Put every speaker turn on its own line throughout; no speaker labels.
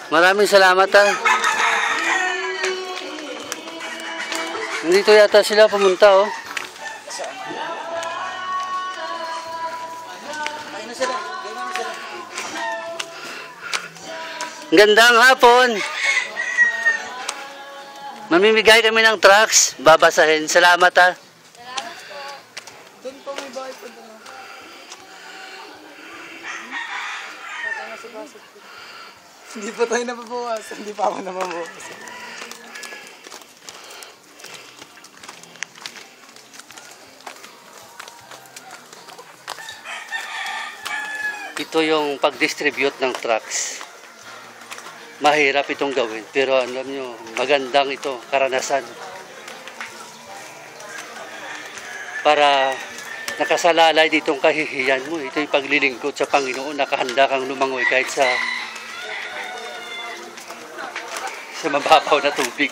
Maraming salamat ha. Dito yata sila pumunta oh. Gandang hapon. Mamimigay kami ng tracts. Babasahin. Salamat ha.
Doon po may bahay po doon. Hindi pa tayo nababawasan. Hindi pa ako nababawasan.
Ito yung pag-distribute ng tracts. Mahirap itong gawin. Pero alam nyo, magandang ito, karanasan. Para nakasalalay ditong kahihiyan mo. Ito yung paglilingkod sa Panginoon. Nakahanda kang lumangoy kahit sa mababaw na tubig.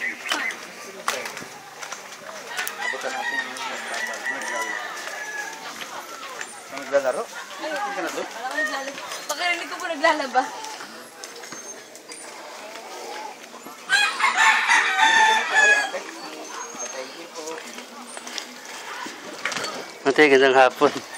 Abutan natin yung naglalaro. Hindi ka na doon?
Wala ko naglalaba. Pakarinig ko po naglalaba.
Ate, gandang hapon.